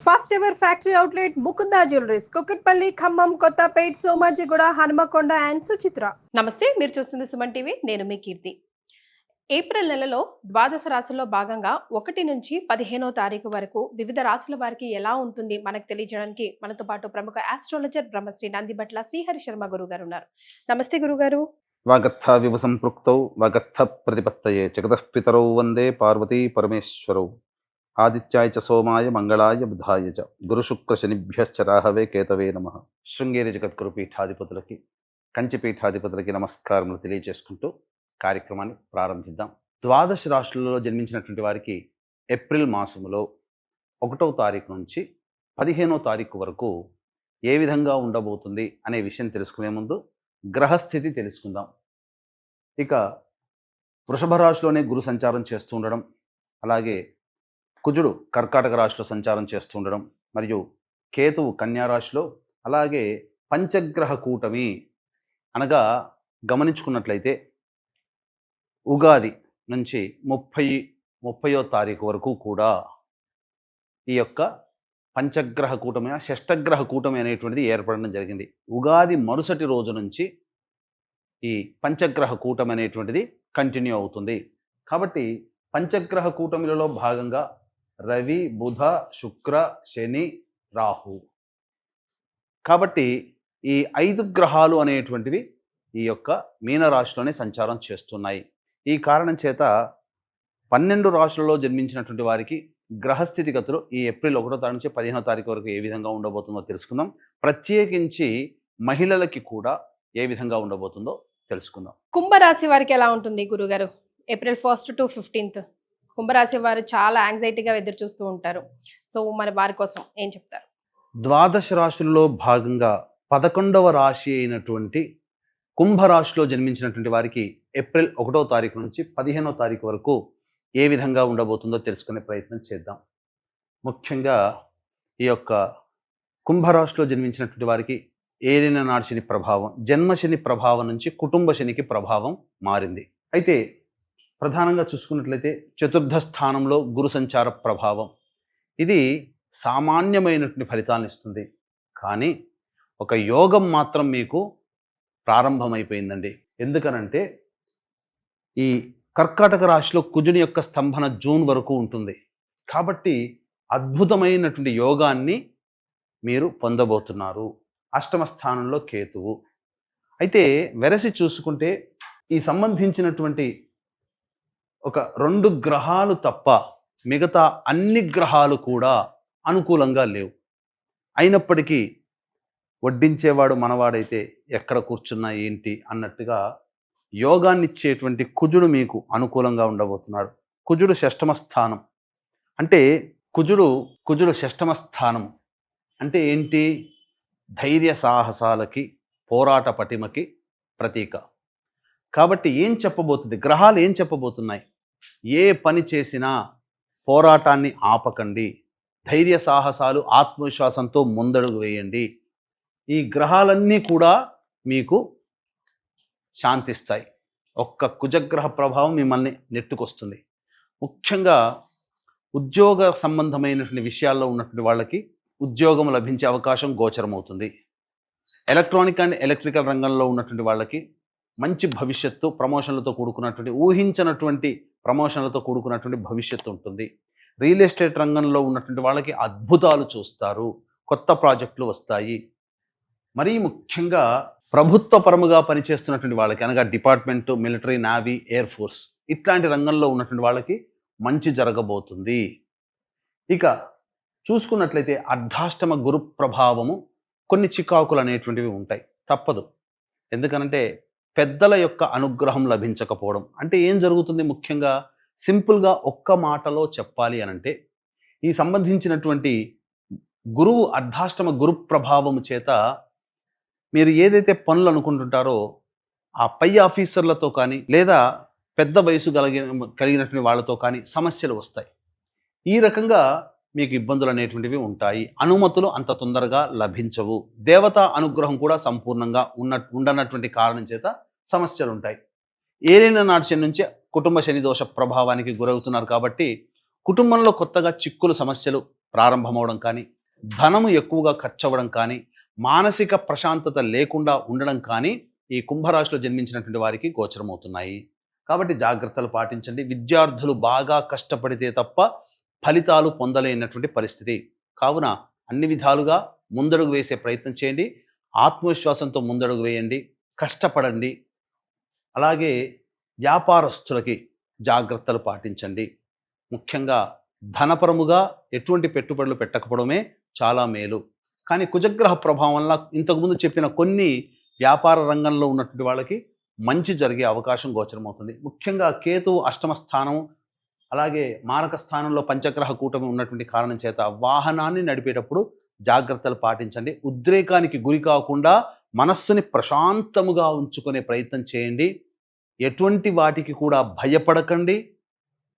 First ever factory outlet Mukunda jewelleries Kukatpally, Khammam, Kothapet, Somajiguda, Hanamkonda and Suchitra. నమస్తే, మీరు చూస్తుంది సుమన్ టీవీ. నేను మీ కీర్తి. ఏప్రిల్ నెలలో ద్వాదశ రాశుల్లో భాగంగా 1 నుంచి 15వ తారీఖు వరకు వివిధ రాశుల వారికి ఎలా ఉంటుంది మనకు తెలియజేయడానికి మనతో పాటు ప్రముఖ ఆస్ట్రాలజర్ బ్రహ్మశ్రీ నందిబట్ల శ్రీహరి శర్మ గురువు గారు ఉన్నారు. నమస్తే గురుగారు. వాగర్థ వివ సంపృక్తౌ వాగర్థ ప్రతిపత్తయే జగతః పితరౌ వందే పార్వతీ పరమేశ్వరౌ ఆదిత్యాయ చ సోమాయ మంగళాయ బుధాయ చ గురు శుక్ర శనిభ్యశ్చ రాహవే కేతవే నమః. శృంగేరి జగద్గురు పీఠాధిపతులకి, కంచి పీఠాధిపతులకి నమస్కారములు తెలియజేసుకుంటూ కార్యక్రమాన్ని ప్రారంభిద్దాం. ద్వాదశ రాశులలో జన్మించినటువంటి వారికి ఏప్రిల్ మాసములో 1వ తారీఖు నుంచి 15వ తారీఖు వరకు ఏ విధంగా ఉండబోతుంది అనే విషయం తెలుసుకునే ముందు గ్రహస్థితి తెలుసుకుందాం. ఇక వృషభ రాశిలోనే గురు సంచారం చేస్తూ ఉండడం, అలాగే కుజుడు కర్కాటక రాశిలో సంచారం చేస్తూ ఉండడం, మరియు కేతువు కన్యా రాశిలో, అలాగే పంచగ్రహ కూటమి అనగా గమనించుకున్నట్లయితే ఉగాది నుంచి 30వ తారీఖు వరకు కూడా ఈ యొక్క పంచగ్రహ కూటమి, షష్టగ్రహ కూటమి అనేటువంటిది ఏర్పడడం జరిగింది. ఉగాది మరుసటి రోజు నుంచి ఈ పంచగ్రహ కూటమి అనేటువంటిది కంటిన్యూ అవుతుంది. కాబట్టి పంచగ్రహ కూటమిలలో భాగంగా రవి, బుధ, శుక్ర, శని, రాహు, కాబట్టి ఈ 5 గ్రహాలు అనేటువంటివి ఈ యొక్క మీనరాశిలోనే సంచారం చేస్తున్నాయి. ఈ కారణం చేత 12 రాశులలో జన్మించినటువంటి వారికి గ్రహస్థితిగతులు ఈ ఏప్రిల్ 1వ తారీఖు నుంచి 15వ తారీఖు వరకు ఏ విధంగా ఉండబోతుందో తెలుసుకుందాం. ప్రత్యేకించి మహిళలకి కూడా ఏ విధంగా ఉండబోతుందో తెలుసుకుందాం. కుంభరాశి వారికి ఎలా ఉంటుంది గురుగారు? ఏప్రిల్ 1st to 15th కుంభరాశి వారు చాలా యాంగ్జైటీగా ఎదురు చూస్తూ ఉంటారు. సో మరి వారి కోసం ఏం చెప్తారు? ద్వాదశ రాశుల్లో భాగంగా 11వ రాశి అయినటువంటి కుంభరాశిలో జన్మించినటువంటి వారికి ఏప్రిల్ 1వ తారీఖు నుంచి 15వ తారీఖు వరకు ఏ విధంగా ఉండబోతుందో తెలుసుకునే ప్రయత్నం చేద్దాం. ముఖ్యంగా ఈ యొక్క కుంభరాశిలో జన్మించినటువంటి వారికి ఏలిన నాడు శని ప్రభావం, జన్మశని ప్రభావం నుంచి కుటుంబ శనికి ప్రభావం మారింది. అయితే ప్రధానంగా చూసుకున్నట్లయితే చతుర్థ స్థానంలో గురు సంచార ప్రభావం, ఇది సామాన్యమైనటువంటి ఫలితాలను ఇస్తుంది. కానీ ఒక యోగం మాత్రం మీకు ప్రారంభమైపోయిందండి. ఎందుకనంటే ఈ కర్కాటక రాశిలో కుజుని యొక్క స్తంభన జూన్ వరకు ఉంటుంది. కాబట్టి అద్భుతమైనటువంటి యోగాన్ని మీరు పొందబోతున్నారు. అష్టమ స్థానంలో కేతువు. అయితే వెరసి చూసుకుంటే ఈ సంబంధించినటువంటి ఒక 2 గ్రహాలు తప్ప మిగతా అన్ని గ్రహాలు కూడా అనుకూలంగా లేవు. అయినప్పటికీ వడ్డించేవాడు మనవాడైతే ఎక్కడ కూర్చున్నా ఏంటి అన్నట్టుగా యోగాన్నిచ్చేటువంటి కుజుడు మీకు అనుకూలంగా ఉండబోతున్నాడు. కుజుడు షష్టమ స్థానం అంటే కుజుడు షష్టమ స్థానం అంటే ఏంటి? ధైర్య సాహసాలకి, పోరాట పటిమకి ప్రతీక. కాబట్టి ఏం చెప్పబోతుంది, గ్రహాలు ఏం చెప్పబోతున్నాయి? ఏ పని చేసినా పోరాటాన్ని ఆపకండి, ధైర్య సాహసాలు, ఆత్మవిశ్వాసంతో ముందడుగు వేయండి. ఈ గ్రహాలన్నీ కూడా మీకు శాంతిస్తాయి. ఒక్క కుజగ్రహ ప్రభావం మిమ్మల్ని నెట్టుకొస్తుంది. ముఖ్యంగా ఉద్యోగ సంబంధమైనటువంటి విషయాల్లో ఉన్నటువంటి వాళ్ళకి ఉద్యోగం లభించే అవకాశం గోచరమవుతుంది. ఎలక్ట్రానిక్ అండ్ ఎలక్ట్రికల్ రంగంలో ఉన్నటువంటి వాళ్ళకి మంచి భవిష్యత్తు, ప్రమోషన్లతో కూడుకున్నటువంటి, ఊహించినటువంటి ప్రమోషన్లతో కూడుకున్నటువంటి భవిష్యత్తు ఉంటుంది. రియల్ ఎస్టేట్ రంగంలో ఉన్నటువంటి వాళ్ళకి అద్భుతాలు చూస్తారు, కొత్త ప్రాజెక్టులు వస్తాయి. మరీ ముఖ్యంగా ప్రభుత్వ పరముగా పనిచేస్తున్నటువంటి వాళ్ళకి, అనగా department, military, navy, air force ఇట్లాంటి రంగంలో ఉన్నటువంటి వాళ్ళకి మంచి జరగబోతుంది. ఇక చూసుకున్నట్లయితే అర్ధాష్టమ గురు ప్రభావము కొన్ని చికాకులు అనేటువంటివి ఉంటాయి, తప్పదు. ఎందుకనంటే పెద్దల యొక్క అనుగ్రహం లభించకపోవడం అంటే ఏం జరుగుతుంది? ముఖ్యంగా సింపుల్గా ఒక్క మాటలో చెప్పాలి అనంటే ఈ సంబంధించినటువంటి గురువు అర్ధాష్టమ గురు ప్రభావము చేత మీరు ఏదైతే పనులు అనుకుంటుంటారో ఆ పై ఆఫీసర్లతో కానీ, లేదా పెద్ద వయసు కలిగినటువంటి వాళ్ళతో కానీ సమస్యలు వస్తాయి. ఈ రకంగా మీకు ఇబ్బందులు అనేటువంటివి ఉంటాయి. అనుమతులు అంత తొందరగా లభించవు. దేవతా అనుగ్రహం కూడా సంపూర్ణంగా ఉండనటువంటి కారణం చేత సమస్యలు ఉంటాయి. ఏలిన నాటి శని నుంచి కుటుంబ శని దోష ప్రభావానికి గురవుతున్నారు. కాబట్టి కుటుంబంలో కొత్తగా చిక్కులు, సమస్యలు ప్రారంభమవడం కానీ, ధనము ఎక్కువగా ఖర్చు అవ్వడం కానీ, మానసిక ప్రశాంతత లేకుండా ఉండడం కానీ ఈ కుంభరాశిలో జన్మించినటువంటి వారికి గోచరమవుతున్నాయి. కాబట్టి జాగ్రత్తలు పాటించండి. విద్యార్థులు బాగా కష్టపడితే తప్ప ఫలితాలు పొందలేనటువంటి పరిస్థితి. కావున అన్ని విధాలుగా ముందడుగు వేసే ప్రయత్నం చేయండి. ఆత్మవిశ్వాసంతో ముందడుగు వేయండి. కష్టపడండి. అలాగే వ్యాపారస్తులకి జాగ్రత్తలు పాటించండి. ముఖ్యంగా ధనపరముగా ఎటువంటి పెట్టుబడులు పెట్టకపోవడమే చాలా మేలు. కానీ కుజగ్రహ ప్రభావం వల్ల ఇంతకుముందు చెప్పిన కొన్ని వ్యాపార రంగంలో ఉన్నటువంటి వాళ్ళకి మంచి జరిగే అవకాశం గోచరమవుతుంది. ముఖ్యంగా కేతువు అష్టమ స్థానం, అలాగే మారక స్థానంలో పంచగ్రహ కూటమి ఉన్నటువంటి కారణం చేత వాహనాన్ని నడిపేటప్పుడు జాగ్రత్తలు పాటించండి. ఉద్రేకానికి గురి కాకుండా మనస్సుని ప్రశాంతముగా ఉంచుకునే ప్రయత్నం చేయండి. ఎటువంటి వాటికి కూడా భయపడకండి.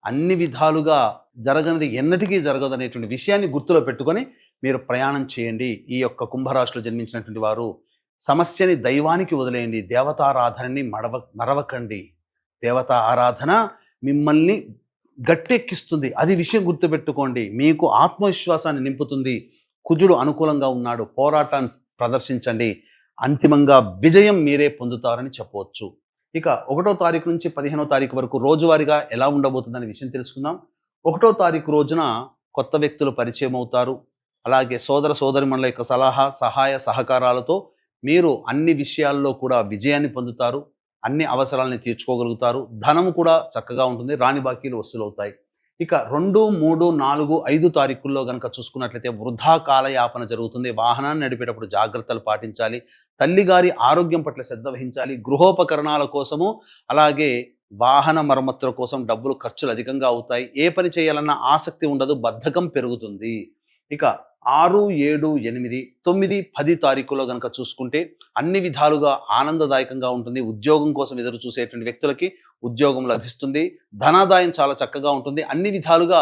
అన్ని విధాలుగా జరగనిది ఎన్నటికీ జరగదనేటువంటి విషయాన్ని గుర్తులో పెట్టుకొని మీరు ప్రయాణం చేయండి. ఈ యొక్క కుంభరాశిలో జన్మించినటువంటి వారు సమస్యని దైవానికి వదిలేయండి. దేవతారాధనని మరవకండి. దేవతా ఆరాధన మిమ్మల్ని గట్టెక్కిస్తుంది. అది విషయం గుర్తుపెట్టుకోండి. మీకు ఆత్మవిశ్వాసాన్ని నింపుతుంది. కుజుడు అనుకూలంగా ఉన్నాడు. పోరాటాన్ని ప్రదర్శించండి. అంతిమంగా విజయం మీరే పొందుతారని చెప్పవచ్చు. ఇక 1వ తారీఖు నుంచి 15వ తారీఖు వరకు రోజువారీగా ఎలా ఉండబోతుందనే విషయం తెలుసుకుందాం. 1వ తారీఖు రోజున కొత్త వ్యక్తులు పరిచయం అవుతారు. అలాగే సోదర సోదరిమణుల యొక్క సహాయ సహకారాలతో మీరు అన్ని విషయాల్లో కూడా విజయాన్ని పొందుతారు. అన్ని అవసరాలని తీర్చుకోగలుగుతారు. ధనము కూడా చక్కగా ఉంటుంది. రాని బాకీలు వసూలవుతాయి. ఇక 2, 3, 4, 5 తారీఖుల్లో కనుక చూసుకున్నట్లయితే వృధా కాలయాపన జరుగుతుంది. వాహనాన్ని నడిపేటప్పుడు జాగ్రత్తలు పాటించాలి. తల్లిగారి ఆరోగ్యం పట్ల శ్రద్ధ వహించాలి. గృహోపకరణాల కోసము, అలాగే వాహన మరమ్మతుల కోసం డబ్బులు ఖర్చులు అధికంగా అవుతాయి. ఏ పని చేయాలన్నా ఆసక్తి ఉండదు. బద్ధకం పెరుగుతుంది. ఇక 6, 7, 8, 9, 10 తారీఖులో కనుక చూసుకుంటే అన్ని విధాలుగా ఆనందదాయకంగా ఉంటుంది. ఉద్యోగం కోసం ఎదురు చూసేటువంటి వ్యక్తులకి ఉద్యోగం లభిస్తుంది. ధనాదాయం చాలా చక్కగా ఉంటుంది. అన్ని విధాలుగా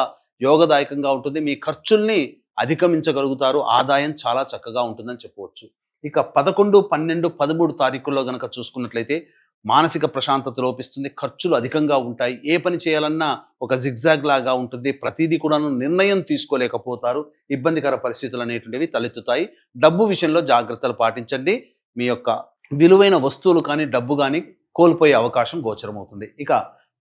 యోగదాయకంగా ఉంటుంది. మీ ఖర్చుల్ని అధిగమించగలుగుతారు. ఆదాయం చాలా చక్కగా ఉంటుందని చెప్పవచ్చు. ఇక 11, 12, 13 తారీఖుల్లో కనుక చూసుకున్నట్లయితే మానసిక ప్రశాంతత లోపిస్తుంది. ఖర్చులు అధికంగా ఉంటాయి. ఏ పని చేయాలన్నా ఒక జిగ్జాగ్ లాగా ఉంటుంది. ప్రతిదీ కూడాను నిర్ణయం తీసుకోలేకపోతారు. ఇబ్బందికర పరిస్థితులు అనేటువంటివి తలెత్తుతాయి. డబ్బు విషయంలో జాగ్రత్తలు పాటించండి. మీ యొక్క విలువైన వస్తువులు కానీ డబ్బు కానీ కోల్పోయే అవకాశం గోచరమవుతుంది. ఇక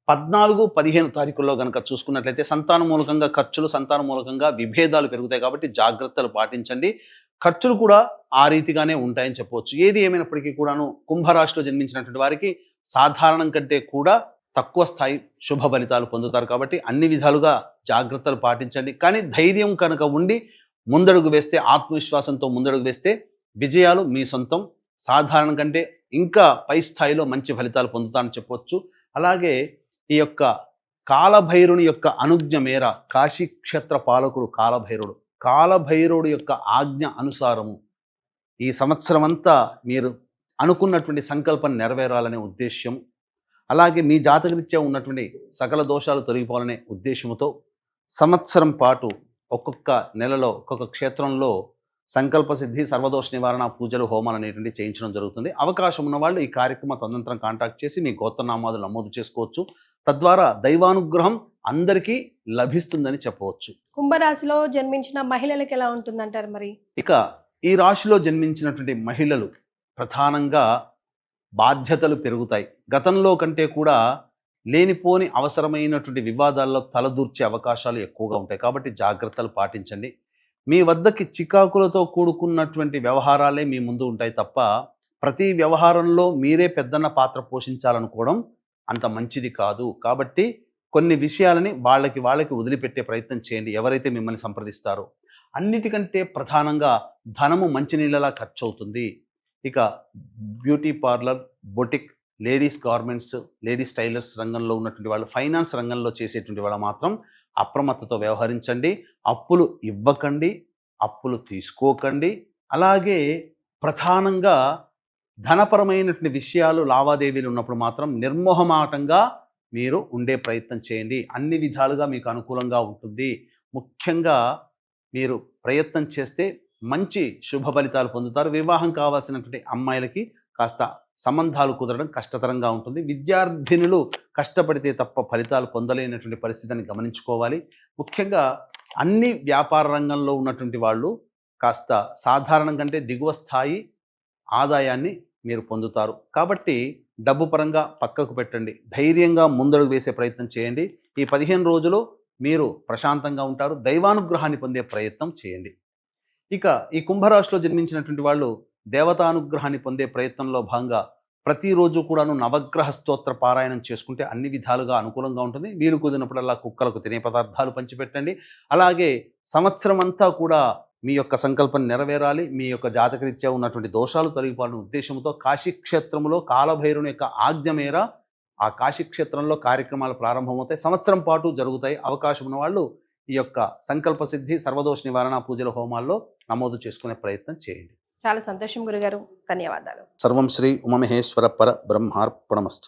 14, 15 తారీఖుల్లో కనుక చూసుకున్నట్లయితే సంతాన మూలకంగా ఖర్చులు, సంతాన మూలకంగా విభేదాలు పెరుగుతాయి. కాబట్టి జాగ్రత్తలు పాటించండి. ఖర్చులు కూడా ఆ రీతిగానే ఉంటాయని చెప్పవచ్చు. ఏది ఏమైనప్పటికీ కూడాను కుంభరాశిలో జన్మించినటువంటి వారికి సాధారణం కంటే కూడా తక్కువ స్థాయి శుభ ఫలితాలు పొందుతారు. కాబట్టి అన్ని విధాలుగా జాగ్రత్తలు పాటించండి. కానీ ధైర్యం కనుక ఉండి ముందడుగు వేస్తే, ఆత్మవిశ్వాసంతో ముందడుగు వేస్తే విజయాలు మీ సొంతం. సాధారణం కంటే ఇంకా పై స్థాయిలో మంచి ఫలితాలు పొందుతారని చెప్పవచ్చు. అలాగే ఈ యొక్క కాలభైరుని యొక్క అనుజ్ఞ మేర కాశీ క్షేత్ర పాలకుడు కాలభైరుడు యొక్క ఆజ్ఞ అనుసారము ఈ సంవత్సరం అంతా మీరు అనుకున్నటువంటి సంకల్పం నెరవేరాలనే ఉద్దేశ్యం, అలాగే మీ జాతకరీత్యా ఉన్నటువంటి సకల దోషాలు తొలగిపోవాలనే ఉద్దేశంతో సంవత్సరం పాటు ఒక్కొక్క నెలలో ఒక్కొక్క క్షేత్రంలో సంకల్ప సిద్ధి, సర్వదోష నివారణ పూజలు, హోమాలు అనేటువంటి చేయించడం జరుగుతుంది. అవకాశం ఉన్న వాళ్ళు ఈ కార్యక్రమం తదనంతరం కాంటాక్ట్ చేసి మీ గోత్రనామాలు నమోదు చేసుకోవచ్చు. తద్వారా దైవానుగ్రహం అందరికీ లభిస్తుందని చెప్పవచ్చు. కుంభరాశిలో జన్మించిన మహిళలకు ఎలా ఉంటుందంటారు మరి? ఇక ఈ రాశిలో జన్మించినటువంటి మహిళలు ప్రధానంగా బాధ్యతలు పెరుగుతాయి. గతంలో కంటే కూడా లేనిపోని అవసరమైనటువంటి వివాదాల్లో తలదూర్చే అవకాశాలు ఎక్కువగా ఉంటాయి. కాబట్టి జాగ్రత్తలు పాటించండి. మీ వద్దకి చికాకులతో కూడుకున్నటువంటి వ్యవహారాలే మీ ముందు ఉంటాయి తప్ప ప్రతి వ్యవహారంలో మీరే పెద్దన్న పాత్ర పోషించాలనుకోవడం అంత మంచిది కాదు. కాబట్టి కొన్ని విషయాలని వాళ్ళకి వదిలిపెట్టే ప్రయత్నం చేయండి ఎవరైతే మిమ్మల్ని సంప్రదిస్తారో. అన్నిటికంటే ప్రధానంగా ధనము మంచినీళ్ళలా ఖర్చు అవుతుంది. ఇక beauty parlour, boutique, ladies garments, ladies tailors రంగంలో ఉన్నటువంటి వాళ్ళు, ఫైనాన్స్ రంగంలో చేసేటువంటి వాళ్ళు మాత్రం అప్రమత్తతో వ్యవహరించండి. అప్పులు ఇవ్వకండి, అప్పులు తీసుకోకండి. అలాగే ప్రధానంగా ధనపరమైనటువంటి విషయాలు, లావాదేవీలు ఉన్నప్పుడు మాత్రం నిర్మోహమాటంగా మీరు ఉండే ప్రయత్నం చేయండి. అన్ని విధాలుగా మీకు అనుకూలంగా ఉంటుంది. ముఖ్యంగా మీరు ప్రయత్నం చేస్తే మంచి శుభ ఫలితాలు పొందుతారు. వివాహం కావాల్సినటువంటి అమ్మాయిలకి కాస్త సంబంధాలు కుదరడం కష్టతరంగా ఉంటుంది. విద్యార్థినులు కష్టపడితే తప్ప ఫలితాలు పొందలేనటువంటి పరిస్థితిని గమనించుకోవాలి. ముఖ్యంగా అన్ని వ్యాపార రంగంలో ఉన్నటువంటి వాళ్ళు కాస్త సాధారణం కంటే దిగువ స్థాయి ఆదాయాన్ని మీరు పొందుతారు. కాబట్టి డబ్బు పరంగా పక్కకు పెట్టండి, ధైర్యంగా ముందడుగు వేసే ప్రయత్నం చేయండి. ఈ 15 రోజులు మీరు ప్రశాంతంగా ఉంటారు, దైవానుగ్రహాన్ని పొందే ప్రయత్నం చేయండి. ఇక ఈ కుంభరాశిలో జన్మించినటువంటి వాళ్ళు దేవతానుగ్రహాన్ని పొందే ప్రయత్నంలో భాగంగా ప్రతిరోజు కూడాను నవగ్రహ స్తోత్ర పారాయణం చేసుకుంటే అన్ని విధాలుగా అనుకూలంగా ఉంటుంది. వీలు కుదిరినప్పుడల్లా కుక్కలకు తినే పదార్థాలు పంచిపెట్టండి. అలాగే సంవత్సరం అంతా కూడా మీ యొక్క సంకల్పం నెరవేరాలి, మీ యొక్క జాతకరీత్యా ఉన్నటువంటి దోషాలు తొలగిపోవాలనే ఉద్దేశంతో కాశీక్షేత్రంలో కాలభైరుని యొక్క ఆజ్ఞ మేర ఆ కాశీక్షేత్రంలో కార్యక్రమాలు ప్రారంభమవుతాయి. సంవత్సరం పాటు జరుగుతాయి. అవకాశం ఉన్న వాళ్ళు ఈ యొక్క సంకల్ప సిద్ధి, సర్వదోష నివారణ పూజల హోమాల్లో నమోదు చేసుకునే ప్రయత్నం చేయండి. చాలా సంతోషం గురుగారు, ధన్యవాదాలు. సర్వం శ్రీ ఉమామహేశ్వర పర బ్రహ్మార్పణమస్తు.